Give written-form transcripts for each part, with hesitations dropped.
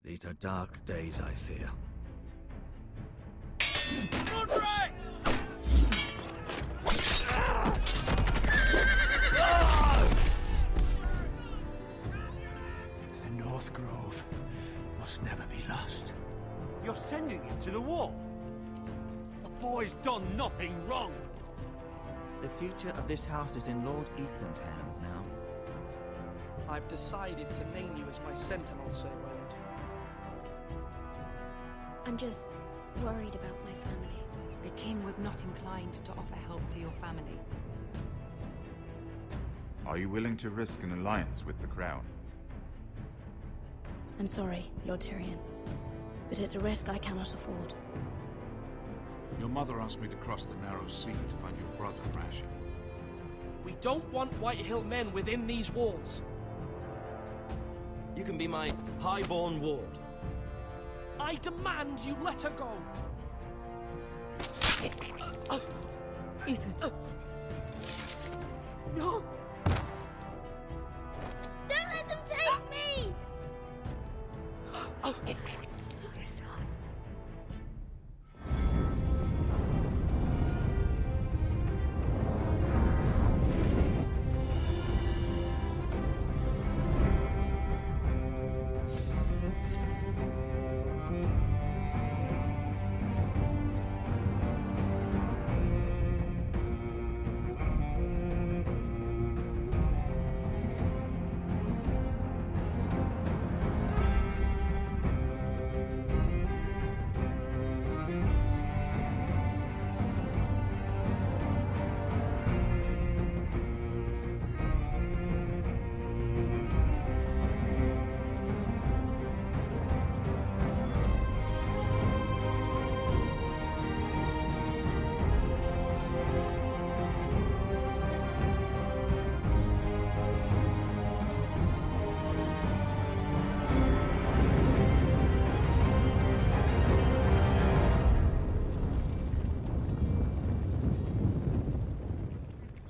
These are dark days, I fear. Roderick! The North Grove must never be lost. You're sending him to the war? The boy's done nothing wrong. The future of this house is in Lord Ethan's hands now. I've decided to name you as my sentinel, Sir Roland. I'm just worried about my family. The king was not inclined to offer help for your family. Are you willing to risk an alliance with the Crown? I'm sorry, Lord Tyrion, but it's a risk I cannot afford. Your mother asked me to cross the narrow sea to find your brother, Rasha. We don't want Whitehill men within these walls. You can be my highborn ward. I demand you let her go. Ethan. No! Don't let them take me! My son.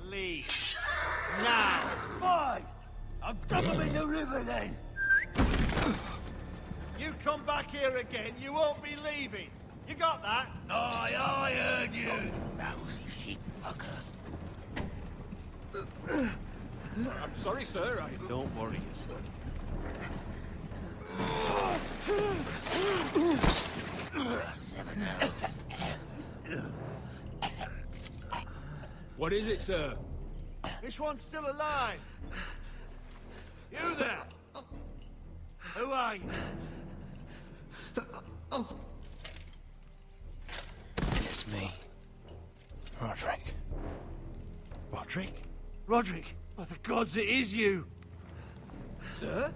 Leave. Now! Fine! I'll dump him in the river then! You come back here again, you won't be leaving. You got that? Aye, I heard you! Lousy sheep fucker. I'm sorry, sir. Don't worry yourself. What is it, sir? This one's still alive. You there? Who are you? It's me. Roderick. Roderick? Roderick? By the gods, it is you! Sir?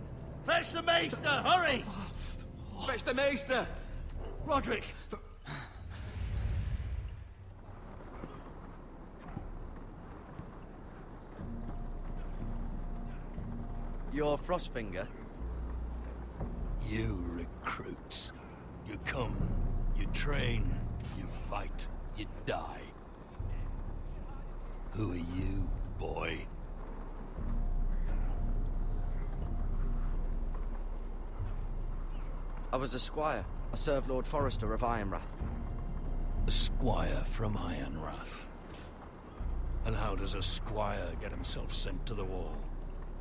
Fetch the maester, hurry! Fetch the maester! Roderick! You're Frostfinger? You recruits. You come, you train, you fight, you die. Who are you, boy? I was a squire. I served Lord Forrester of Ironrath. A squire from Ironrath. And how does a squire get himself sent to the wall?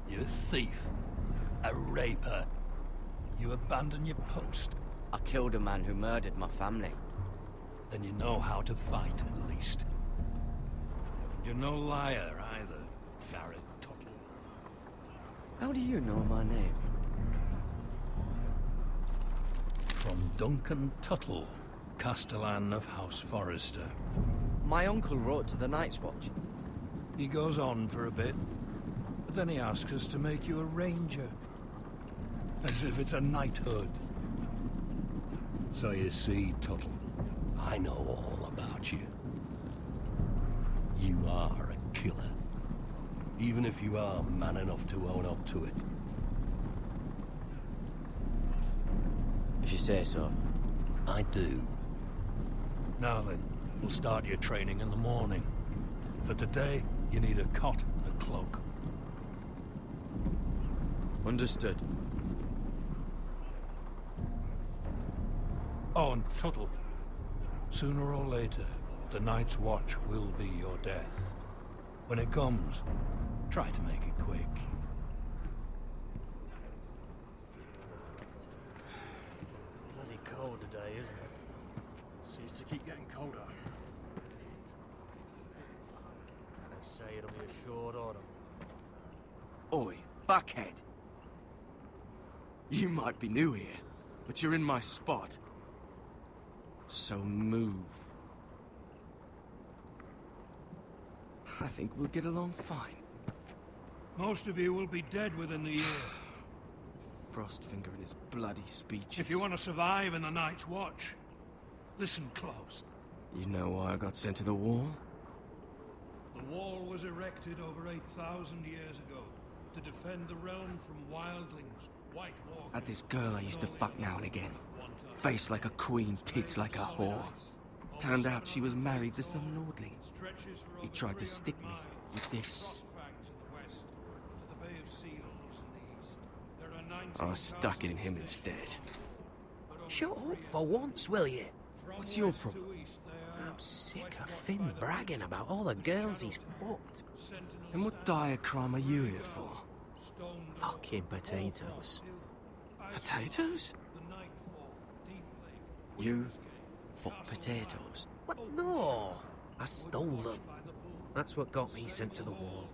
You a thief, a raper. You abandon your post. I killed a man who murdered my family. Then you know how to fight, at least. And you're no liar, either, Garrett Tuttle. How do you know my name? From Duncan Tuttle, Castellan of House Forrester. My uncle wrote to the Night's Watch. He goes on for a bit, but then he asks us to make you a ranger. As if it's a knighthood. So you see, Tuttle, I know all about you. You are a killer. Even if you are man enough to own up to it. If you say so. I do. Now then, we'll start your training in the morning. For today, you need a cot and a cloak. Understood. Oh, and Tuttle. Sooner or later, the Night's Watch will be your death. When it comes, try to make it quick. Bloody cold today, isn't it? Seems to keep getting colder. They say it'll be a short autumn. Oi, fuckhead. You might be new here, but you're in my spot. So move. I think we'll get along fine. Most of you will be dead within the year. Frostfinger and his bloody speeches. If you want to survive in the Night's Watch, listen close. You know why I got sent to the wall? The wall was erected over 8,000 years ago to defend the realm from wildlings, white walkers... Had this girl I used to fuck now and again. Face like a queen, tits like a whore. Turned out she was married to some lordling. He tried to stick me with this. I stuck it in him instead. Shut up for once, will you? What's your problem? I'm sick of Finn bragging about all the girls he's fucked. And what dire crime are you here for? Fucking potatoes. Potatoes? You fuck potatoes? What? No! I stole them. That's what got me sent to the wall.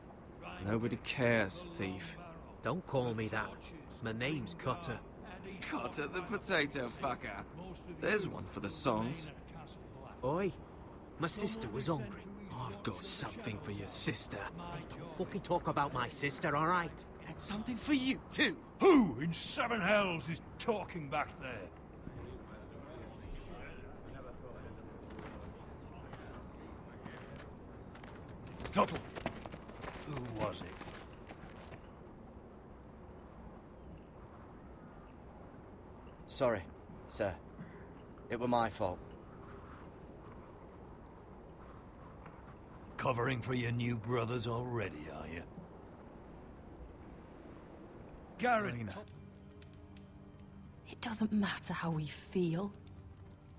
Nobody cares, thief. Don't call me that. My name's Cutter. Cutter the potato fucker. There's one for the songs. Oi, my sister was hungry. I've got something for your sister. Don't fucking talk about my sister, alright? And something for you, too. Who in seven hells is talking back there? Tuttle. Who was it? Sorry, sir. It were my fault. Covering for your new brothers already, are you? Garrett. It doesn't matter how we feel.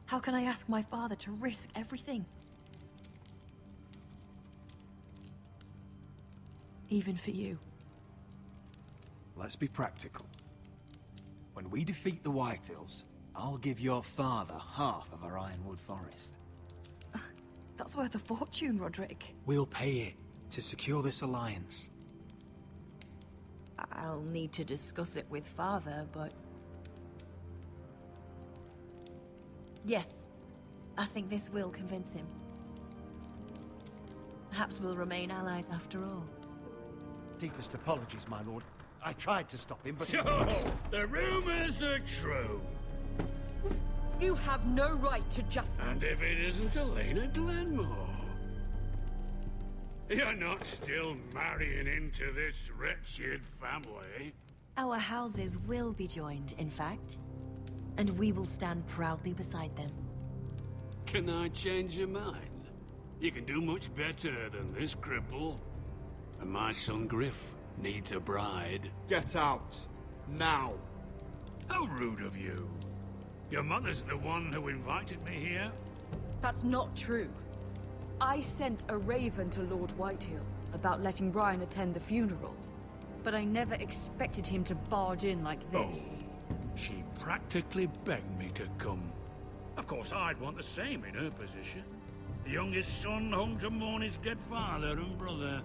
How can I ask my father to risk everything? Even for you. Let's be practical. When we defeat the Whitehills, I'll give your father half of our Ironwood Forest. That's worth a fortune, Roderick. We'll pay it to secure this alliance. I'll need to discuss it with father, but... Yes, I think this will convince him. Perhaps we'll remain allies after all. Deepest apologies, my lord. I tried to stop him, but... So, the rumors are true. You have no right to just... And if it isn't Elena Glenmore? You're not still marrying into this wretched family? Our houses will be joined, in fact. And we will stand proudly beside them. Can I change your mind? You can do much better than this cripple. And my son Griff needs a bride. Get out. Now. How rude of you. Your mother's the one who invited me here? That's not true. I sent a raven to Lord Whitehill about letting Ryan attend the funeral. But I never expected him to barge in like this. Oh, she practically begged me to come. Of course, I'd want the same in her position. The youngest son home to mourn his dead father and brother.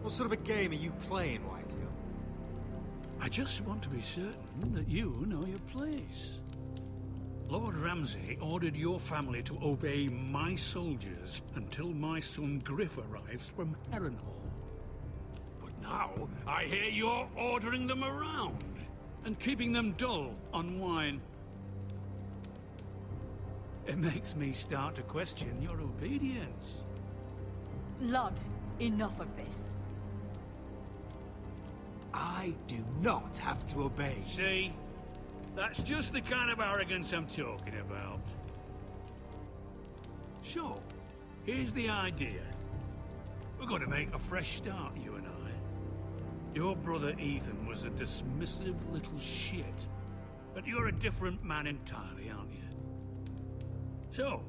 What sort of a game are you playing, Whitehill? I just want to be certain that you know your place. Lord Ramsay ordered your family to obey my soldiers until my son Griff arrives from Harrenhal. But now, I hear you're ordering them around and keeping them dull on wine. It makes me start to question your obedience. Lud, enough of this. I do not have to obey. See? That's just the kind of arrogance I'm talking about. So, here's the idea. We're going to make a fresh start, you and I. Your brother Ethan was a dismissive little shit. But you're a different man entirely, aren't you? So,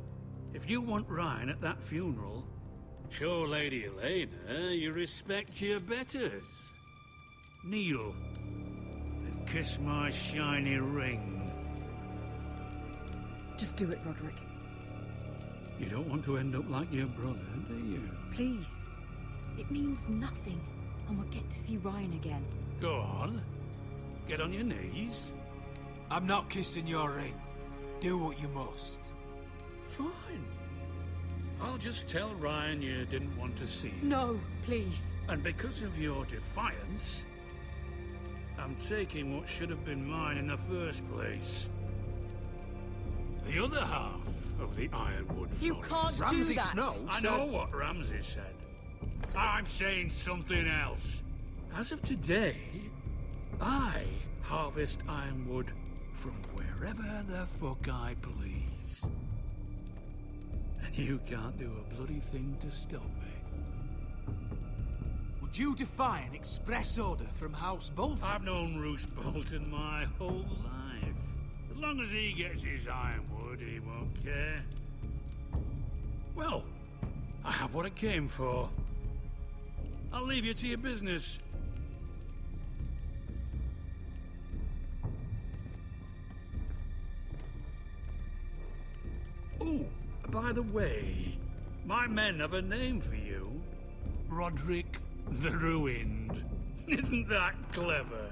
if you want Ryan at that funeral, show Lady Elena you respect your betters. Kneel and kiss my shiny ring. Just do it, Roderick. You don't want to end up like your brother, do you? Please. It means nothing, and we'll get to see Ryan again. Go on. Get on your knees. I'm not kissing your ring. Do what you must. Fine. I'll just tell Ryan you didn't want to see him. No, please. And because of your defiance, I'm taking what should have been mine in the first place. The other half of the Ironwood You Forest. can't Ramsay do that. Snow I know what Ramsay said. I'm saying something else. As of today, I harvest ironwood from wherever the fuck I please. And you can't do a bloody thing to stop me. Would you defy an express order from House Bolton? I've known Roose Bolton my whole life. As long as he gets his ironwood, he won't care. Well, I have what I came for. I'll leave you to your business. Oh, by the way, my men have a name for you. Roderick the Ruined. Isn't that clever?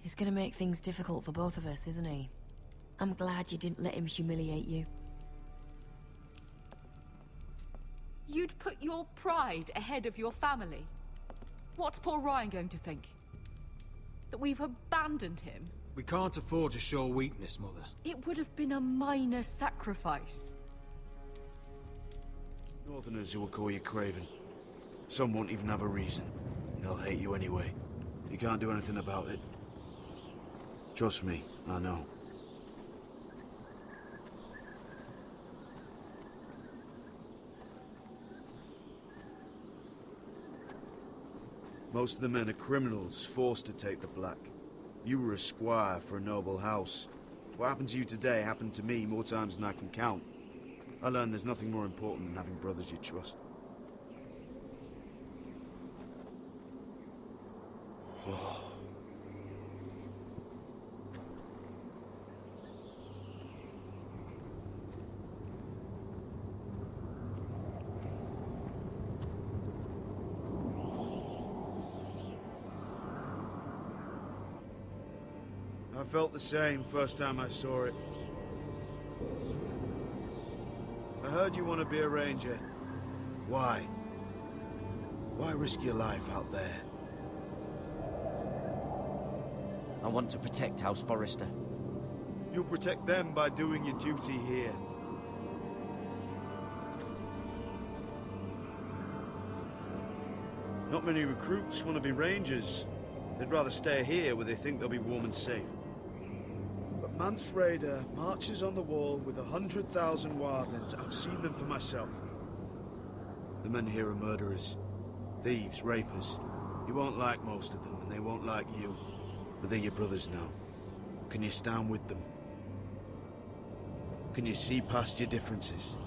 He's gonna make things difficult for both of us, isn't he? I'm glad you didn't let him humiliate you. You'd put your pride ahead of your family. What's poor Ryan going to think? That we've abandoned him? We can't afford to show weakness, Mother. It would have been a minor sacrifice. Northerners who will call you Craven. Some won't even have a reason. They'll hate you anyway. You can't do anything about it. Trust me, I know. Most of the men are criminals, forced to take the black. You were a squire for a noble house. What happened to you today happened to me more times than I can count. I learned there's nothing more important than having brothers you trust. I felt the same first time I saw it. I heard you want to be a ranger. Why? Why risk your life out there? I want to protect House Forrester. You'll protect them by doing your duty here. Not many recruits want to be rangers. They'd rather stay here where they think they'll be warm and safe. But Mance Raider marches on the wall with 100,000 wildlings. I've seen them for myself. The men here are murderers. Thieves, rapers. You won't like most of them, and they won't like you. But they're your brothers now. Can you stand with them? Can you see past your differences?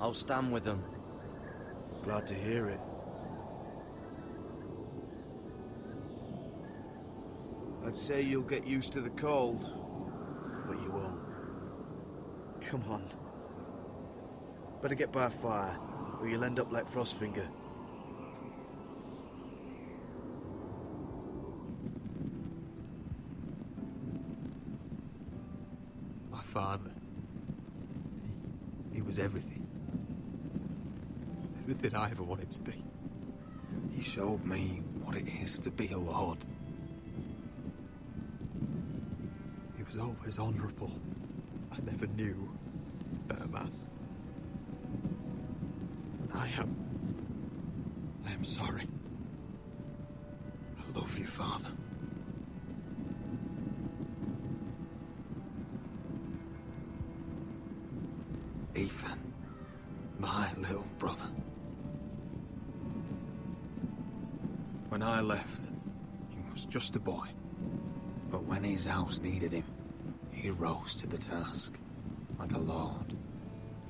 I'll stand with them. Glad to hear it. I'd say you'll get used to the cold, but you won't. Come on. Better get by a fire, or you'll end up like Frostfinger. My father. He was everything. Everything I ever wanted to be. He showed me what it is to be a lord. He was always honourable. I never knew a better man. And I am sorry. I love you, Father. Ethan, my little brother. When I left, he was just a boy. But when his house needed him, he rose to the task, like a lord.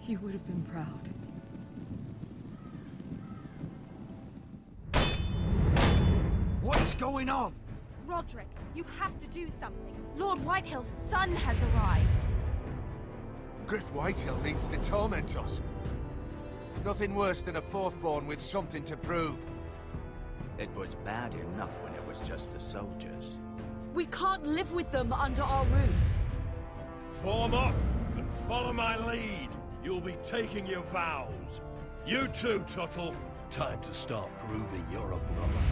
He would have been proud. What is going on? Roderick, you have to do something. Lord Whitehill's son has arrived. Griff Whitehill needs to torment us. Nothing worse than a fourthborn with something to prove. It was bad enough when it was just the soldiers. We can't live with them under our roof. Form up and follow my lead. You'll be taking your vows. You too, Tuttle. Time to start proving you're a brother.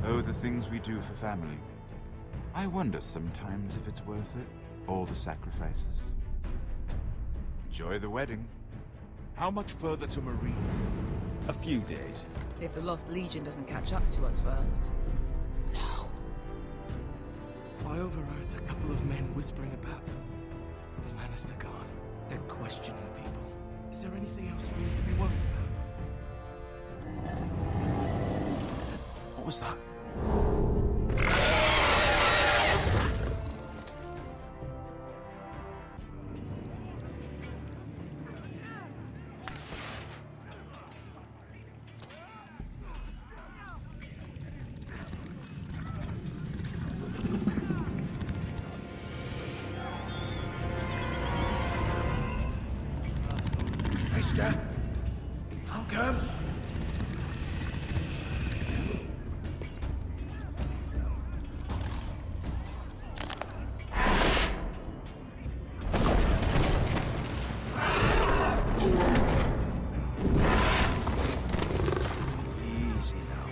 Oh, the things we do for family. I wonder sometimes if it's worth it, all the sacrifices. Enjoy the wedding. How much further to Marine? A few days. If the Lost Legion doesn't catch up to us first. I overheard a couple of men whispering about the Lannister Guard. They're questioning people. Is there anything else we need to be worried about? What was that? Mister, I'll come. Easy now.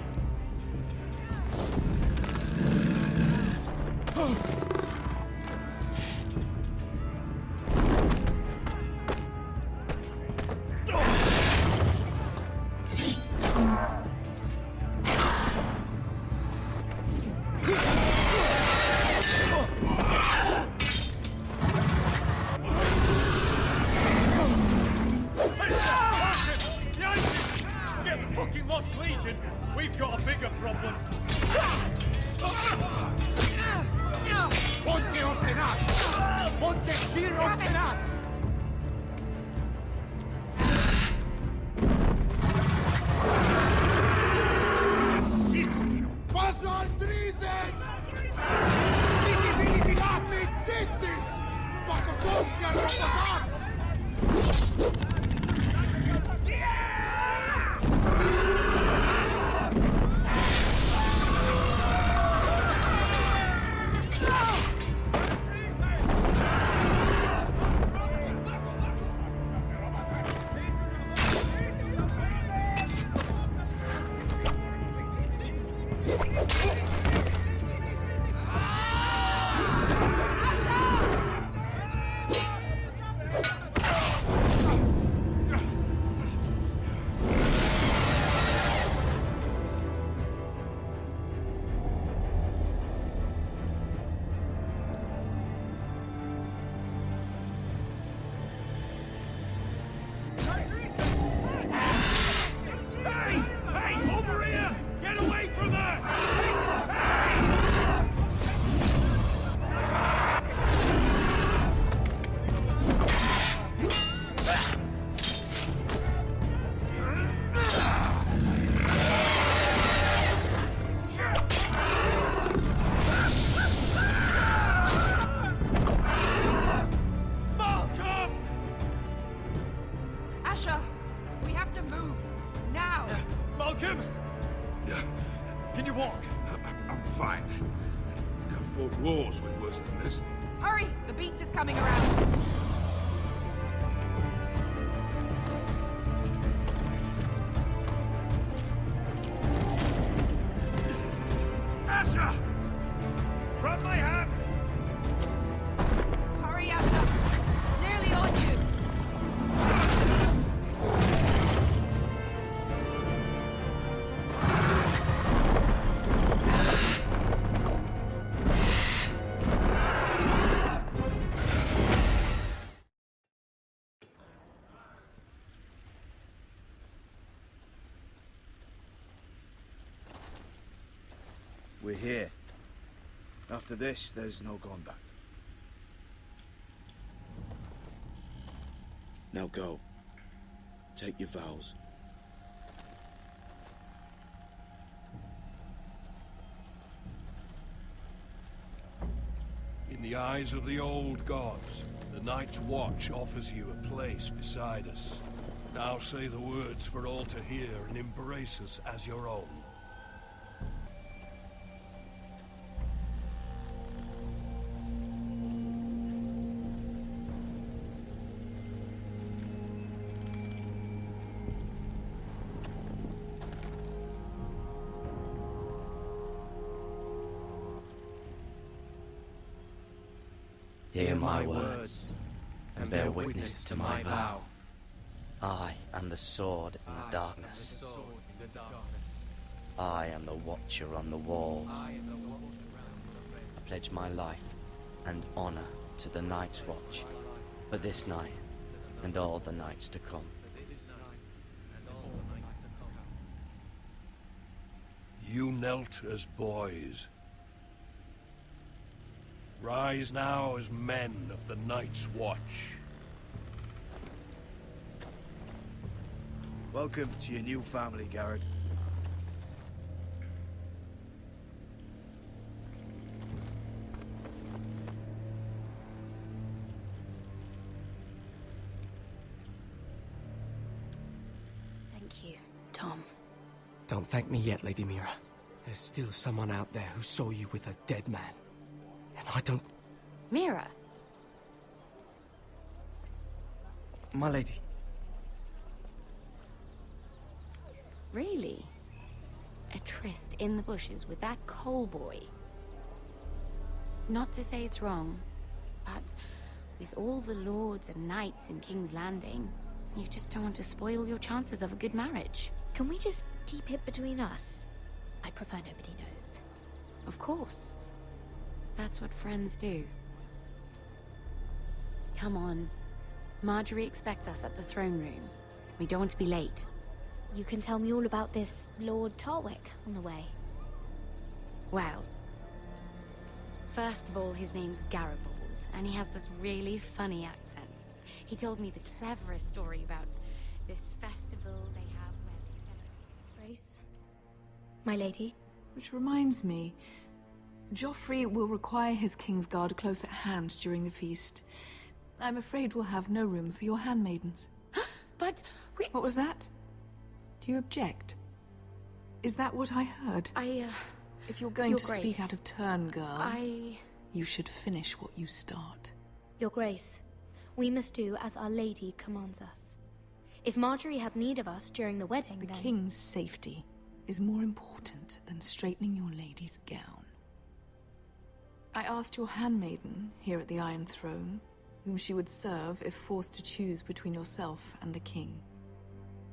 Fucking Lost Legion! We've got a bigger problem! Ponteos en as! Montesiros en as! Basaldrizes! Mitivilatis! Pacotoska robotas! Can you walk? I'm fine. I've fought wars with worse than this. Hurry! The beast is coming around. Asher! Grab my hand! Hurry, Asher! It's nearly on you! we're here. After this, there's no going back. Now go. Take your vows. In the eyes of the old gods, the Night's Watch offers you a place beside us. Now say the words for all to hear and embrace us as your own. Hear my words, and bear witness to my vow. I am the sword in the darkness. I am the watcher on the walls. I pledge my life and honor to the Night's Watch for this night and all the nights to come. You knelt as boys. Rise now as men of the Night's Watch. Welcome to your new family, Garrett. Thank you, Tom. Don't thank me yet, Lady Mira. There's still someone out there who saw you with a dead man. And I don't... Mira? My lady. Really? A tryst in the bushes with that coal boy? Not to say it's wrong, but with all the lords and knights in King's Landing, you just don't want to spoil your chances of a good marriage. Can we just keep it between us? I prefer nobody knows. Of course. That's what friends do. Come on. Marjorie expects us at the throne room. We don't want to be late. You can tell me all about this Lord Tarwick on the way. Well, first of all, his name's Garibaldi, and he has this really funny accent. He told me the cleverest story about this festival they have where they celebrate. Grace? My lady? Which reminds me, Joffrey will require his Kingsguard close at hand during the feast. I'm afraid we'll have no room for your handmaidens. But we... What was that? Do you object? Is that what I heard? If you're going to speak out of turn, girl... You should finish what you start. Your Grace, we must do as Our Lady commands us. If Marjorie has need of us during the wedding, then... The King's safety is more important than straightening your lady's gown. I asked your handmaiden here at the Iron Throne whom she would serve if forced to choose between yourself and the King.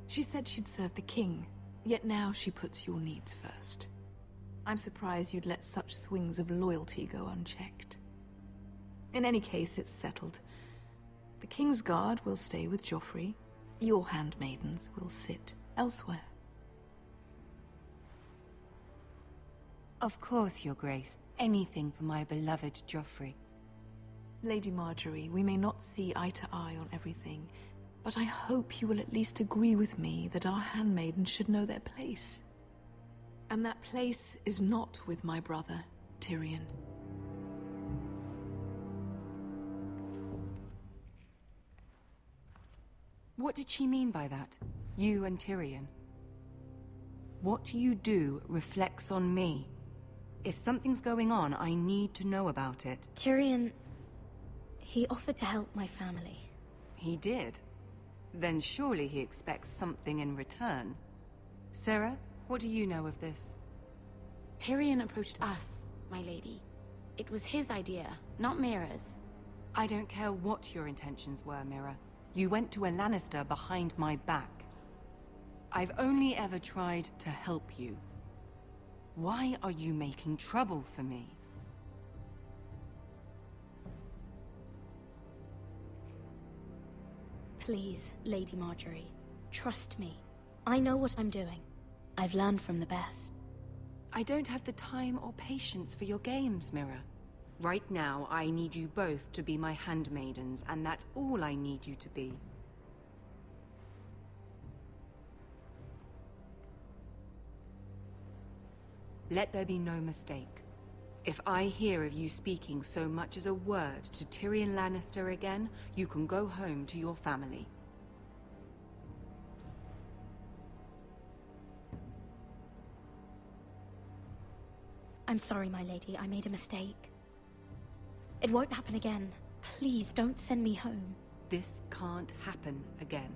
She said she'd serve the King, yet now she puts your needs first. I'm surprised you'd let such swings of loyalty go unchecked. In any case, it's settled. The King's Guard will stay with Joffrey. Your handmaidens will sit elsewhere. Of course, Your Grace. Anything for my beloved Joffrey. Lady Marjorie, we may not see eye to eye on everything, but I hope you will at least agree with me that our handmaidens should know their place. And that place is not with my brother, Tyrion. What did she mean by that? You and Tyrion? What you do reflects on me. If something's going on, I need to know about it. Tyrion... he offered to help my family. He did? Then surely he expects something in return. Sarah, what do you know of this? Tyrion approached us, my lady. It was his idea, not Mira's. I don't care what your intentions were, Mira. You went to a Lannister behind my back. I've only ever tried to help you. Why are you making trouble for me? Please, Lady Marjorie, trust me. I know what I'm doing. I've learned from the best. I don't have the time or patience for your games, Mira. Right now, I need you both to be my handmaidens, and that's all I need you to be. Let there be no mistake. If I hear of you speaking so much as a word to Tyrion Lannister again, you can go home to your family. I'm sorry, my lady. I made a mistake. It won't happen again. Please don't send me home. This can't happen again.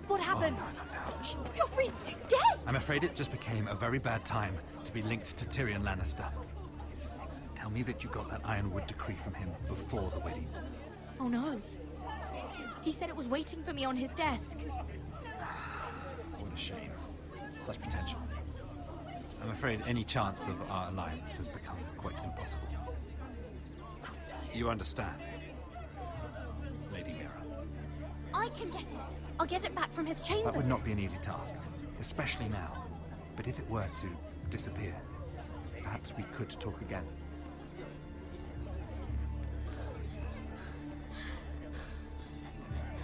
What happened? Joffrey's dead! I'm afraid it just became a very bad time to be linked to Tyrion Lannister. Tell me that you got that Ironwood decree from him before the wedding. Oh no. He said it was waiting for me on his desk. What a shame. Such potential. I'm afraid any chance of our alliance has become quite impossible. You understand, Lady Mira? I can get it. I'll get it back from his chambers. That would not be an easy task, especially now. But if it were to disappear, perhaps we could talk again.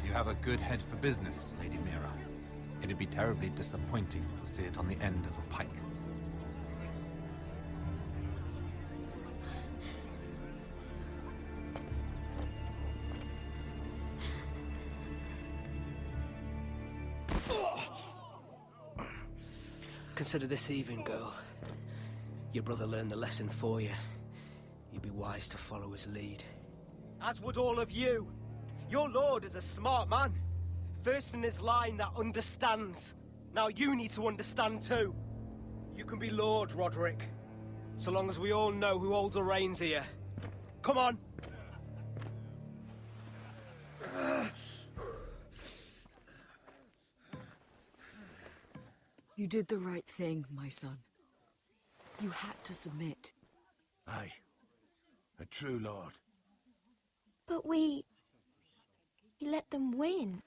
You have a good head for business, Lady Mira. It'd be terribly disappointing to see it on the end of a pike. Consider this even, girl. Your brother learned the lesson for you. You'd be wise to follow his lead. As would all of you. Your lord is a smart man. First in his line that understands. Now you need to understand too. You can be Lord, Roderick. So long as we all know who holds the reins here. Come on! You did the right thing, my son. You had to submit. Aye. A true lord. But we let them win.